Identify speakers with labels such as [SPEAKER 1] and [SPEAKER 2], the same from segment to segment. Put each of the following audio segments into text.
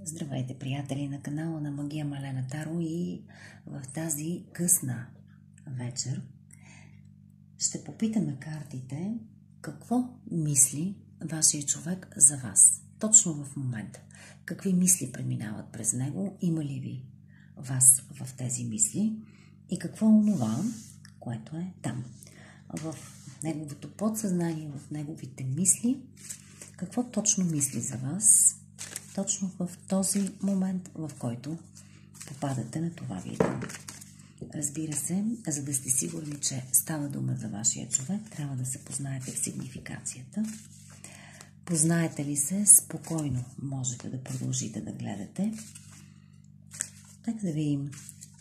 [SPEAKER 1] Здравейте, приятели на канала на Магия Малена Таро, и в тази късна вечер ще попитаме картите какво мисли вашия човек за вас точно в момента. Какви мисли преминават през него, има ли ви вас в тези мисли и какво е онова, което е там в неговото подсъзнание, в неговите мисли, какво точно мисли за вас точно в този момент, в който попадате на това видео. Разбира се, за да сте сигурни, че става дума за вашия човек, трябва да се познаете в сигнификацията. Познаете ли се, спокойно можете да продължите да гледате. Нека да видим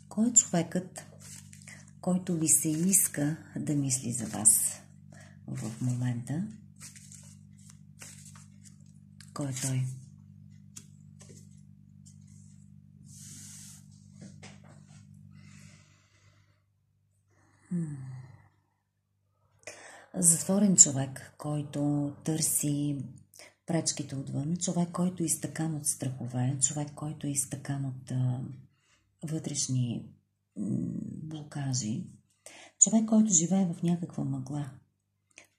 [SPEAKER 1] кой е човекът, който ви се иска да мисли за вас в момента. Кой е той? Затворен човек, който търси пречките отвън, човек, който е изтъкан от страхове, човек, който е изтъкан от вътрешни блокажи, човек, който живее в някаква мъгла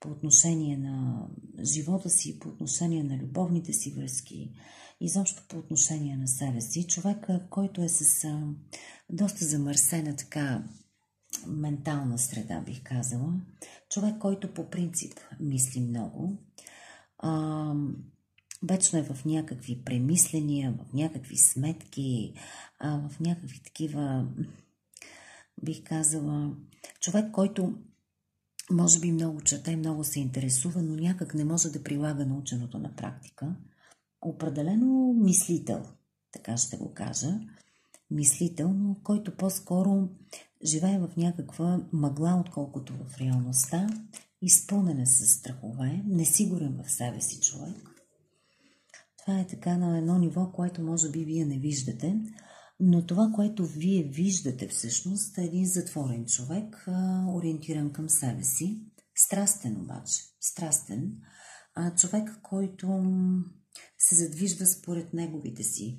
[SPEAKER 1] по отношение на живота си, по отношение на любовните си връзки, изобщо по отношение на себе си, човек, който е с доста замърсена така ментална среда, бих казала. Човек, който по принцип мисли много, вечно е в някакви премисления, в някакви сметки, в някакви такива, бих казала, човек, който може би много чете, много се интересува, но някак не може да прилага наученото на практика. Определено мислител, така ще го кажа, мислител, но който по-скоро живее в някаква мъгла, отколкото в реалността, изпълнена с страхове, несигурен в себе си човек. Това е така на едно ниво, което може би вие не виждате, но това, което вие виждате всъщност е един затворен човек, ориентиран към себе си, страстен обаче, страстен, човек, който се задвижва според неговите си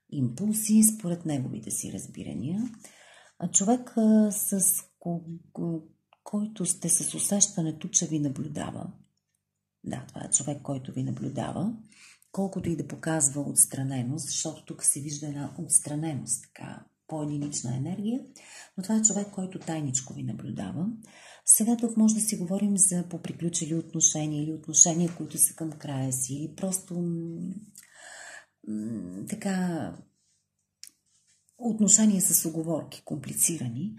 [SPEAKER 1] импулси, според неговите си разбирания. Човек, с който сте с усещането, че ви наблюдава. Да, това е човек, който ви наблюдава, колкото и да показва отстраненост, защото тук се вижда една отстраненост, така по-единична енергия, но това е човек, който тайничко ви наблюдава. Сега тук може да си говорим за поприключили отношения или отношения, които са към края си, или просто така отношения с уговорки, комплицирани,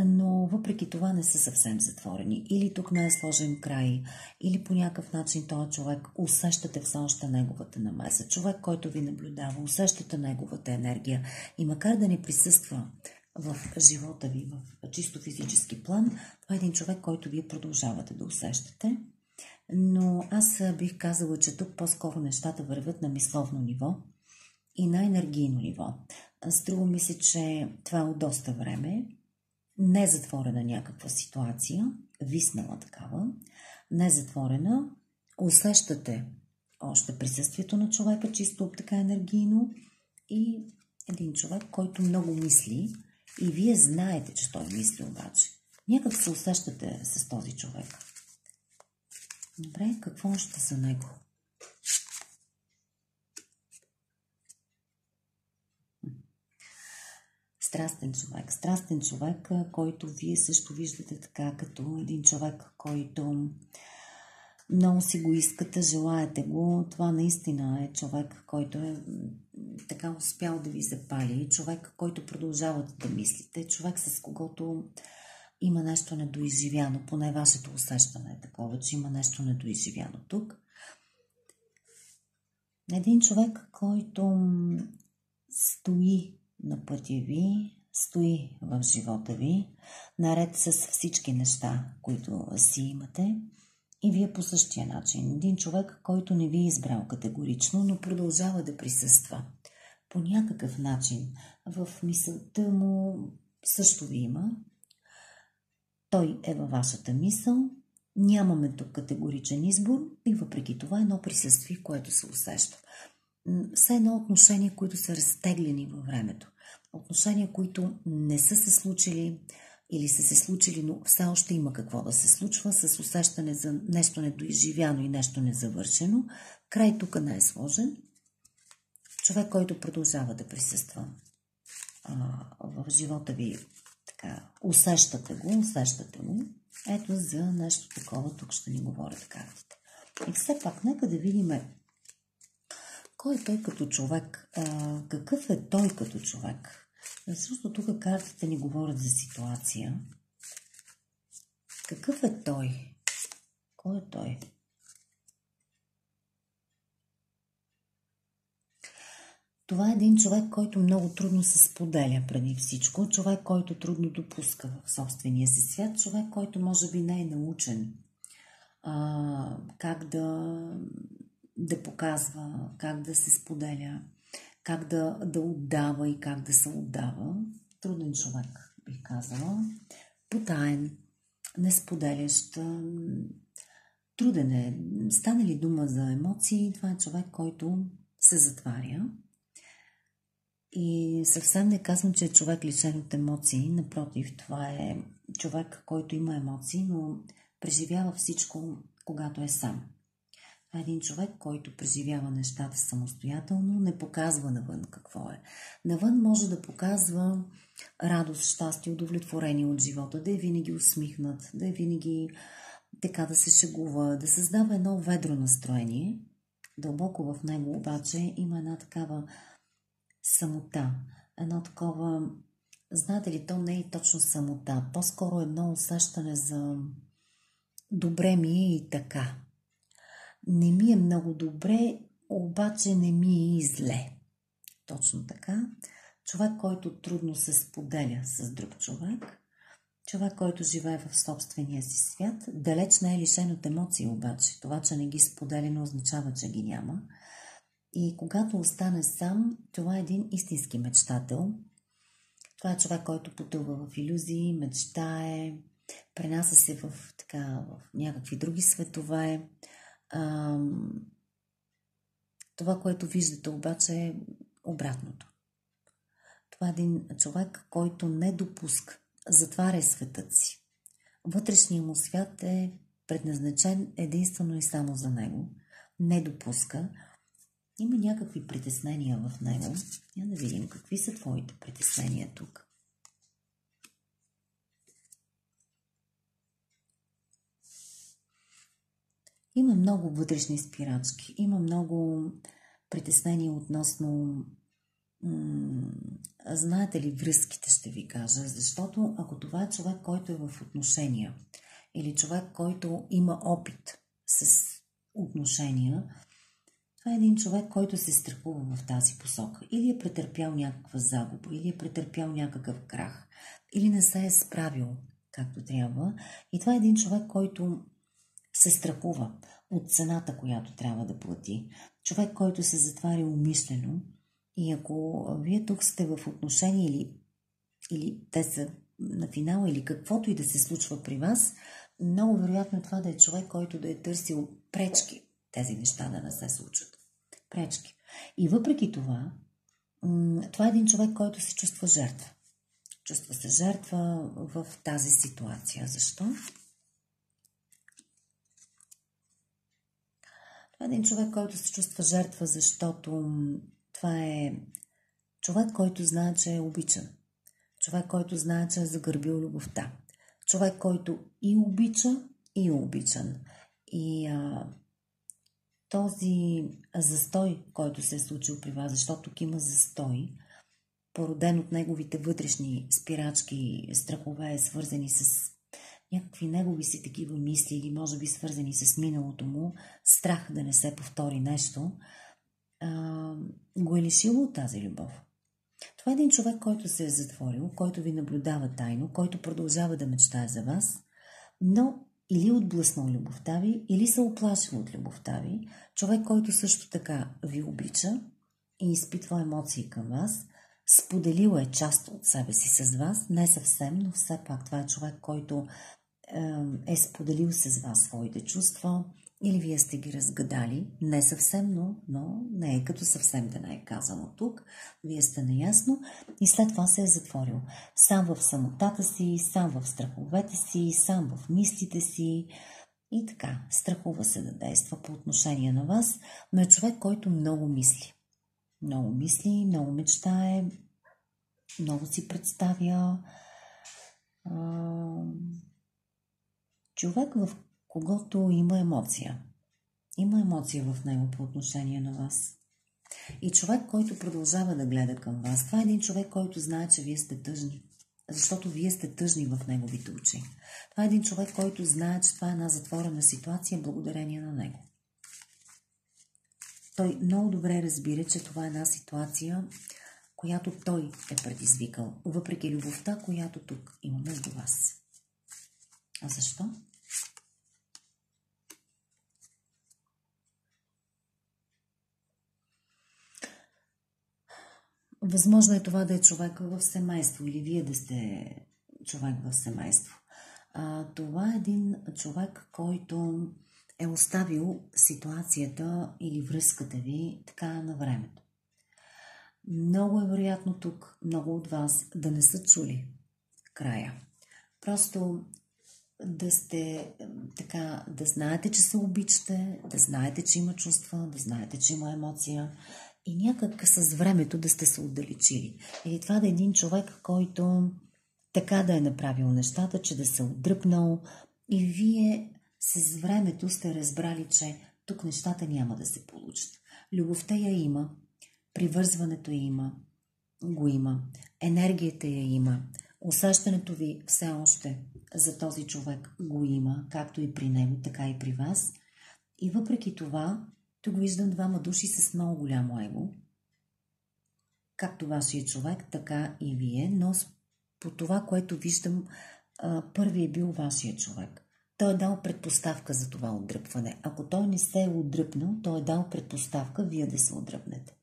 [SPEAKER 1] но въпреки това не са съвсем затворени. Или тук не е сложен край, или по някакъв начин този човек усещате все още неговата намеса. Човек, който ви наблюдава, усещате неговата енергия и макар да не присъства в живота ви в чисто физически план, това е един човек, който вие продължавате да усещате. Но аз бих казала, че тук по-скоро нещата вървят на мисловно ниво и на енергийно ниво. Струва ми се, че това е от доста време. Не затворена някаква ситуация, виснала такава, не затворена, усещате още присъствието на човека, чисто така енергийно, и един човек, който много мисли и вие знаете, че той мисли обаче. Някак се усещате с този човек. Добре, какво още за него? Страстен човек, който вие също виждате така като един човек, който много си го искате, желаете го. Това наистина е човек, който е така успял да ви запали, човек, който продължавате да мислите, човек с когото има нещо недоизживяно, поне вашето усещане е такова, че има нещо недоизживяно тук. Един човек, който стои на пътя ви, стои в живота ви, наред с всички неща, които си имате, и вие по същия начин. Един човек, който не ви е избрал категорично, но продължава да присъства. По някакъв начин в мисълта му също ви има. Той е във вашата мисъл. Нямаме тук категоричен избор и въпреки това едно присъствие, което се усеща. все едно отношения, които са разтеглени във времето. Отношения, които не са се случили или са се случили, но все още има какво да се случва, с усещане за нещо недоизживяно и нещо незавършено. Край тук не е сложен. Човек, който продължава да присъства в живота ви, така, усещате го. Ето за нещо такова тук ще ни говорят картите. И все пак, нека да видим кой е той като човек, какъв е той като човек. Защото тук картите ни говорят за ситуация. Какъв е той? Кой е той? Това е един човек, който много трудно се споделя преди всичко. Човек, който трудно допуска в собствения си свят. Човек, който може би не е научен как да показва, как да се споделя, как да отдава и как да се отдава. Труден човек, бих казала. Потаен, несподелящ, труден е. Стане ли дума за емоции, това е човек, който се затваря. И съвсем не казвам, че е човек лишен от емоции. Напротив, това е човек, който има емоции, но преживява всичко, когато е сам. Това е един човек, който преживява нещата самостоятелно, не показва навън какво е. Навън може да показва радост, щастие, удовлетворение от живота, да е винаги усмихнат, да е винаги така да се шегува, да създава едно ведро настроение. Дълбоко в него обаче има една такава самота, едно такова, знаете ли, то не е точно самота, по-скоро едно усещане за добре ми е и така. Не ми е много добре, обаче не ми е и зле. Точно така. Човек, който трудно се споделя с друг човек. Човек, който живее в собствения си свят. Далеч не е лишен от емоции обаче. Това, че не ги споделя, не означава, че ги няма. И когато остане сам, това е един истински мечтател. Това е човек, който потъва в илюзии, мечтае, пренася се в някакви други светове. Това, което виждате обаче е обратното. Това е един човек, който не допуска, затваря светът си. Вътрешният му свят е предназначен единствено и само за него. Не допуска. Има някакви притеснения в него. Я да видим какви са твоите притеснения тук. Има много вътрешни спирачки. Има много притеснения относно знаете ли, връзките, ще ви кажа. Защото ако това е човек, който е в отношения или човек, който има опит с отношения, това е един човек, който се страхува в тази посока. Или е претърпял някаква загуба, или е претърпял някакъв крах, или не се е справил както трябва. И това е един човек, който се страхува от цената, която трябва да плати. Човек, който се затваря умишлено. И ако вие тук сте в отношение или те са на финала, или каквото и да се случва при вас, много вероятно това да е човек, който да е търсил пречки тези неща да не се случат. Пречки. И въпреки това, това е един човек, който се чувства жертва. Чувства се жертва в тази ситуация. Защо? Това е един човек, който се чувства жертва, защото това е човек, който знае, че е обичан. Човек, който знае, че е загърбил любовта. Човек, който и обича, и е обичан. И този застой, който се е случил при вас, защото тук има застой, породен от неговите вътрешни спирачки, страхове, свързани с някакви негови си такива мисли или може би свързани с миналото му, страх да не се повтори нещо, го е лишило от тази любов. Това е един човек, който се е затворил, който ви наблюдава тайно, който продължава да мечтае за вас, но или отблъснал любовта ви, или се оплашил от любовта ви. Човек, който също така ви обича и изпитва емоции към вас, споделил е част от себе си с вас, не съвсем, но все пак това е човек, който е споделил с вас своите чувства, или вие сте ги разгадали, не съвсем, но не е като съвсем да не е казано тук. Вие сте наясно и след това се е затворил. Сам в самотата си, сам в страховете си, сам в мислите си и така. Страхува се да действа по отношение на вас, но е човек, който много мисли. Много мисли, много мечтае, много си представя. Човек, в когото има емоция. Има емоция в него по отношение на вас. И човек, който продължава да гледа към вас. Това е един човек, който знае, че вие сте тъжни. Защото вие сте тъжни в неговите очи. Това е един човек, който знае, че това е една затворена ситуация благодарение на него. Той много добре разбира, че това е една ситуация, която той е предизвикал, въпреки любовта, която тук има между вас. А защо? Възможно е това да е човек в семейство или вие да сте човек в семейство. Това е един човек, който е оставил ситуацията или връзката ви така на времето. Много е вероятно тук, много от вас да не са чули края. Просто да сте така, да знаете, че се обичате, да знаете, че има чувства, да знаете, че има емоция и някак с времето да сте се отдалечили. Или това да е един човек, който така да е направил нещата, че да се отдръпнал и вие с времето сте разбрали, че тук нещата няма да се получат. Любовта я има, привързването я има, го има, енергията я има, усещането ви все още за този човек го има, както и при него, така и при вас. И въпреки това, тук виждам двама души с много голямо его. Както вашия човек, така и вие, но по това, което виждам, първи е бил вашия човек. Той е дал предпоставка за това отдръпване. Ако той не се е отдръпнал, той е дал предпоставка вие да се отдръпнете.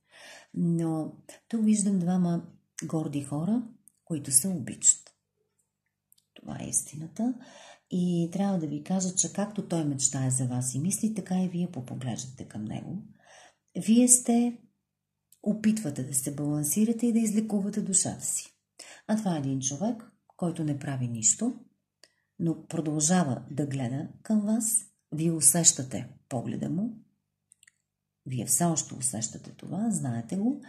[SPEAKER 1] Но тук виждам двама горди хора, които се обичат. Това е истината. И трябва да ви кажа, че както той мечтае за вас и мисли, така и вие попоглеждате към него. Вие опитвате да се балансирате и да излекувате душата си. А това е един човек, който не прави нищо, но продължава да гледа към вас. Вие усещате погледа му. Вие все още усещате това, знаете го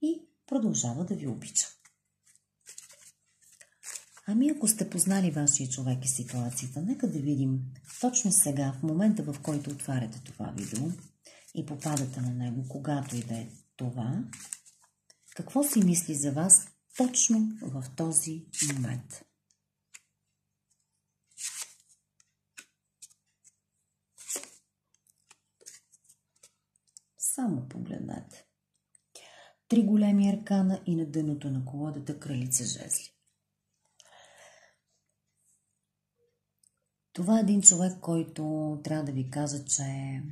[SPEAKER 1] и продължава да ви обича. Ами ако сте познали вашия човек и ситуацията, нека да видим точно сега, в момента в който отваряте това видео и попадате на него, когато и да е това, какво си мисли за вас точно в този момент. Само погледнете. 3 големи аркана и на дъното на колодата кралица жезли. Това е един човек, който трябва да ви кажа, че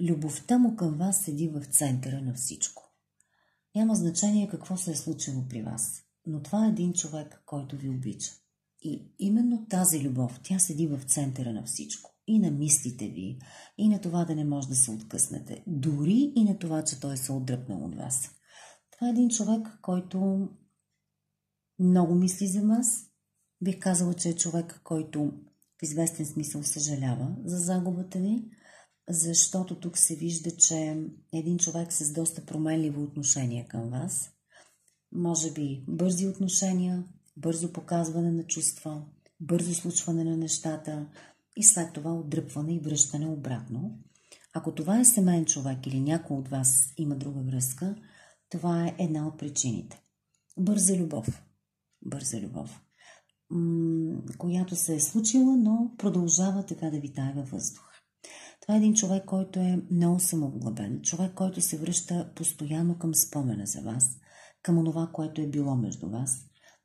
[SPEAKER 1] любовта му към вас седи в центъра на всичко. Няма значение какво се е случило при вас, но това е един човек, който ви обича. И именно тази любов, тя седи в центъра на всичко. И на мислите ви, и на това да не може да се откъснете. Дори и на това, че той се отдръпнал от вас. Това е един човек, който много мисли за вас. Бих казала, че е човек, който в известен смисъл съжалява за загубата ви, защото тук се вижда, че е един човек с доста променливо отношение към вас. Може би бързи отношения, бързо показване на чувства, бързо случване на нещата и след това отдръпване и връщане обратно. Ако това е семейен човек или някой от вас има друга връзка, това е една от причините. Бърза любов. Бърза любов. Която се е случила, но продължава така да витае във въздуха. Това е един човек, който е много самовглъбен, човек, който се връща постоянно към спомена за вас, към онова, което е било между вас,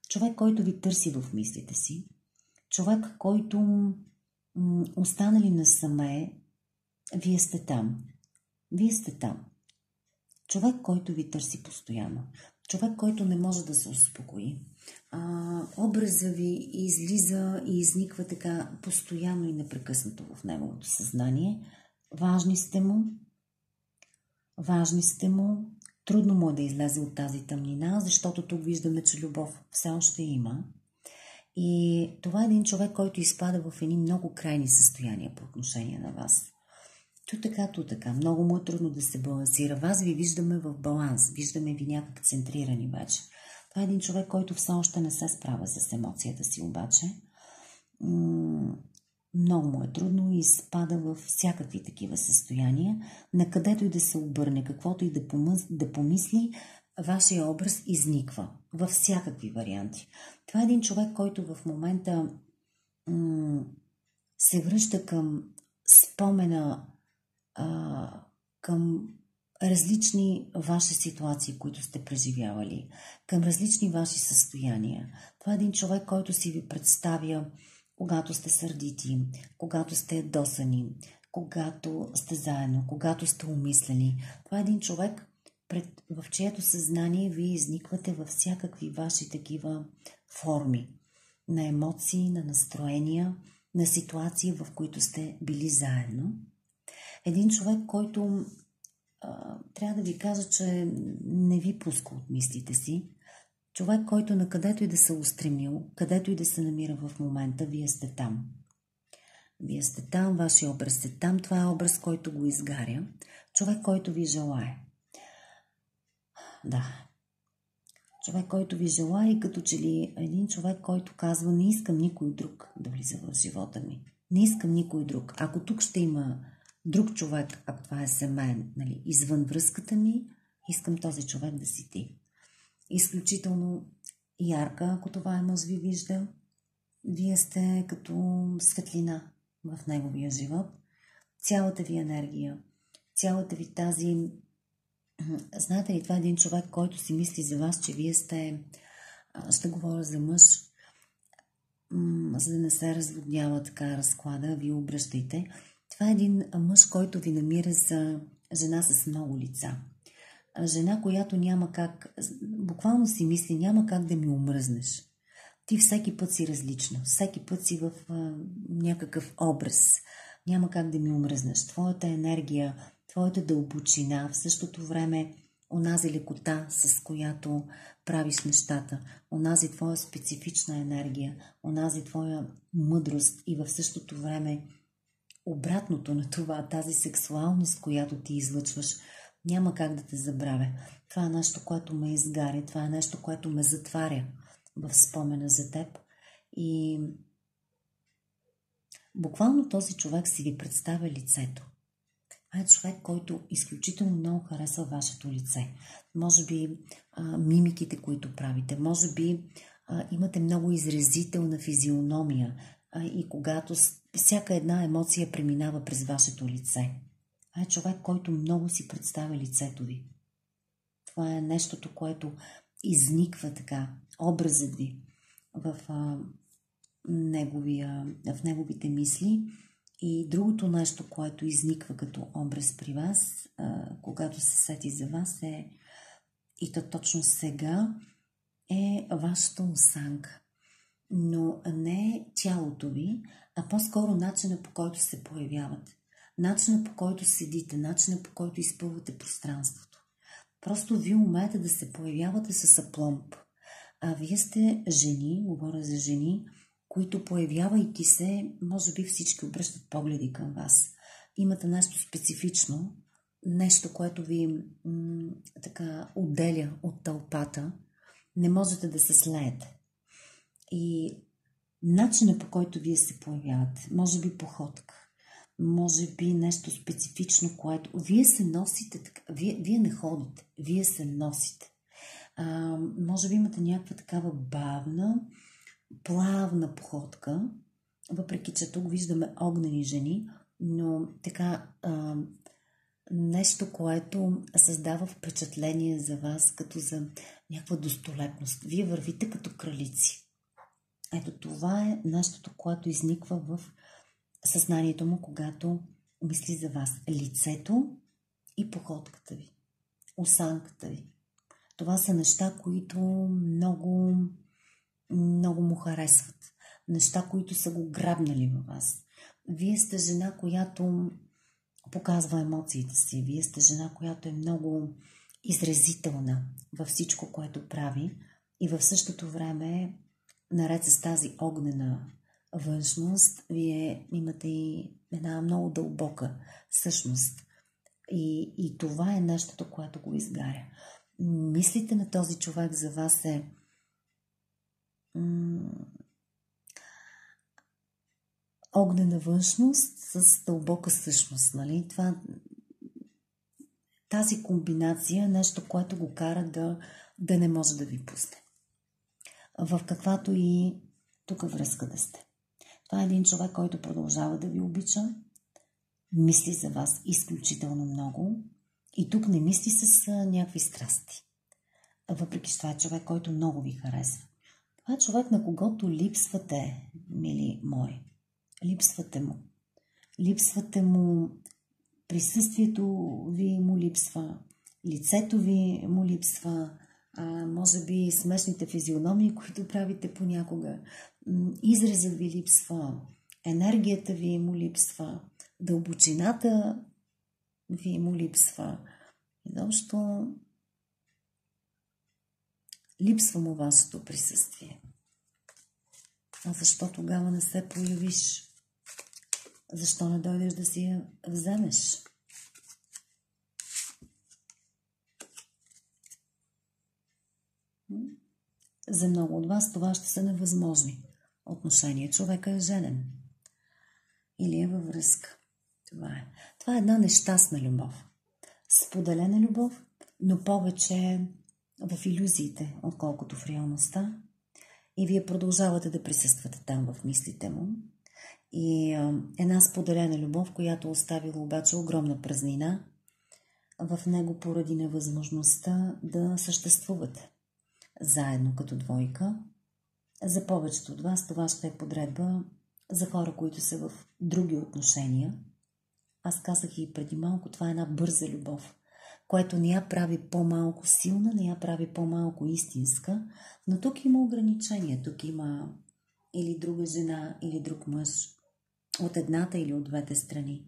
[SPEAKER 1] човек, който ви търси в мислите си, човек, който останали насаме, вие сте там. Вие сте там. Човек, който ви търси постоянно. човек, който не може да се успокои. Образа ви излиза и изниква така постоянно и непрекъснато в неговото съзнание. Важни сте му, трудно му е да излезе от тази тъмнина, защото тук виждаме, че любов все още има. И това е един човек, който изпада в едни много крайни състояния по отношение на вас. То така. Много му е трудно да се балансира. Вас ви виждаме в баланс, виждаме ви някак центрирани вече. Това е един човек, който все още не се справя с емоцията си, обаче. Много му е трудно и изпада в всякакви такива състояния. Накъдето и да се обърне, каквото и да помисли, вашия образ изниква във всякакви варианти. Това е един човек, който в момента се връща към спомена, към различни ваши ситуации, които сте преживявали, към различни ваши състояния. Това е един човек, който си ви представя, когато сте сърдити, когато сте ядосани, когато сте заедно, когато сте умислени. Това е един човек, в чието съзнание вие изниквате във всякакви ваши такива форми на емоции, на настроения, на ситуации, в които сте били заедно. Един човек, който трябва да ви кажа, че не ви пуска от мислите си. Човек, който на където и да се устремил, където и да се намира в момента, вие сте там. Вие сте там, вашия образ е там, това е образ, който го изгаря. Човек, който ви желае. Да. Човек, който ви желае и като че ли един човек, който казва, не искам никой друг да влиза в живота ми. Не искам никой друг. Ако тук ще има друг човек, ако това е семейен, извън връзката ми, искам този човек да си ти. Изключително ярка, ако това мъж ви вижда, вие сте като светлина в неговия живот. Цялата ви енергия, цялата ви тази... Знаете ли, това е един човек, който си мисли за вас, че вие сте... Ще говоря за мъж, за да не се разводнява така разклада, вие обръщайте. Това е един мъж, който ви намира за жена с много лица. Жена, която няма как, буквално си мисли, няма как да ми омръзнеш. Ти всеки път си различна, всеки път си в някакъв образ. Няма как да ми омръзнеш. Твоята енергия, твоята дълбочина, в същото време онази лекота, с която правиш нещата, онази твоя специфична енергия, онази твоя мъдрост и в същото време обратното на това, тази сексуалност, която ти излъчваш, няма как да те забравя. Това е нещо, което ме изгаря, това е нещо, което ме затваря в спомена за теб. И буквално този човек си ви представя лицето. Това е човек, който изключително много харесва вашето лице. Може би мимиките, които правите, може би имате много изразителна физиономия и когато всяка една емоция преминава през вашето лице. Това е човек, който много си представя лицето ви. Това е нещото, което изниква така, образът ви в неговите мисли. И другото нещо, което изниква като образ при вас, когато се сети за вас, и то точно сега, е вашата осанка. Но не тялото ви, а по-скоро начина, по който се появявате. Начина, по който седите, начина, по който изпълвате пространството. Просто вие умеете да се появявате с апломб. А вие сте жени, говоря за жени, които появявайки се, може би всички обръщат погледи към вас. Имате нещо специфично, нещо, което ви така отделя от тълпата. Не можете да се слеете. И начинът, по който вие се появявате, може би походка, може би нещо специфично, което вие се носите, вие не ходите, вие се носите. Може би имате някаква такава бавна, плавна походка, въпреки че тук виждаме огнени жени, но така нещо, което създава впечатление за вас, като за някаква достолепност. Вие вървите като кралици. Ето това е нещото, което изниква в съзнанието му, когато мисли за вас. Лицето и походката ви, осанката ви. Това са неща, които много, много му харесват. Неща, които са го грабнали във вас. Вие сте жена, която показва емоциите си. Вие сте жена, която е много изразителна във всичко, което прави. И в същото време, наред с тази огнена външност, вие имате и една много дълбока същност. И това е нещото, което го изгаря. Мислите на този човек за вас е огнена външност с дълбока същност. Нали? Тази комбинация е нещо, което го кара да не може да ви пусне. В каквато и тук връзка да сте. Това е един човек, който продължава да ви обича, мисли за вас изключително много и тук не мисли с някакви страсти. Въпреки че това е човек, който много ви харесва. Това е човек, на когото липсвате, мили мои. Липсвате му. Липсвате му, присъствието ви му липсва, лицето ви му липсва, може би смешните физиономии, които правите понякога. Изразът ви липсва, енергията ви му липсва, дълбочината ви му липсва. Изобщо липсва му вашето присъствие. А защо тогава не се появиш? Защо не дойдеш да си я вземеш? За много от вас това ще са невъзможни отношения. Човека е женен. Или е във връзка. Това е една нещастна любов. Споделена любов, но повече в илюзиите, отколкото в реалността. И вие продължавате да присъствате там в мислите му. И една споделена любов, която оставила обаче огромна празнина в него поради невъзможността да съществувате заедно като двойка. За повечето от вас това ще е подредба за хора, които са в други отношения. Аз казах и преди малко, това е една бърза любов, което не я прави по-малко силна, не я прави по-малко истинска, но тук има ограничения. Тук има или друга жена, или друг мъж, от едната или от двете страни.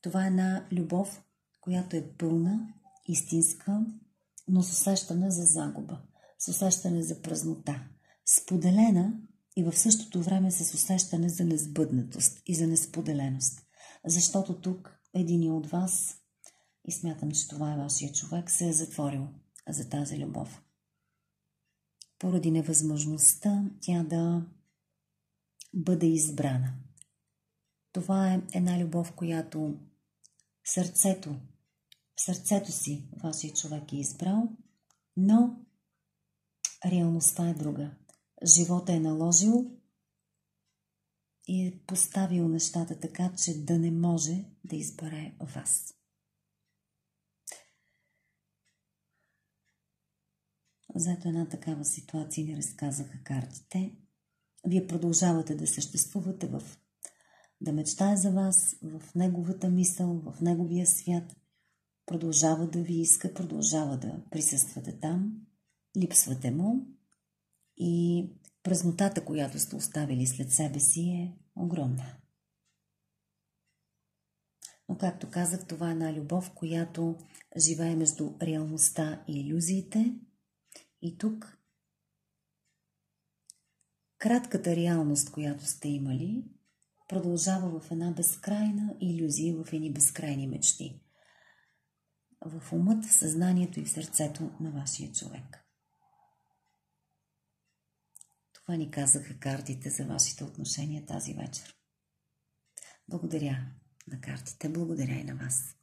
[SPEAKER 1] Това е една любов, която е пълна, истинска, но с усещане за загуба, с усещане за празнота, споделена и в същото време с усещане за несбъднатост и за несподеленост. Защото тук един от вас, и смятам, че това е вашия човек, се е затворил за тази любов. Поради невъзможността тя да бъде избрана. Това е една любов, която в сърцето си вашия човек е избрал, но реалността е друга. Живота е наложил и е поставил нещата така, че да не може да избере вас. Зато една такава ситуация ни разказаха картите. Вие продължавате да съществувате да мечтае за вас, в неговата мисъл, в неговия свят. Продължава да ви иска, продължава да присъствате там. Липсвате му и празнотата, която сте оставили след себе си, е огромна. Но, както казах, това е една любов, която живее между реалността и илюзиите. И тук кратката реалност, която сте имали, продължава в една безкрайна илюзия, в едни безкрайни мечти. В умът, в съзнанието и в сърцето на вашия човек. Това ни казаха картите за вашите отношения тази вечер. Благодаря на картите, благодаря и на вас.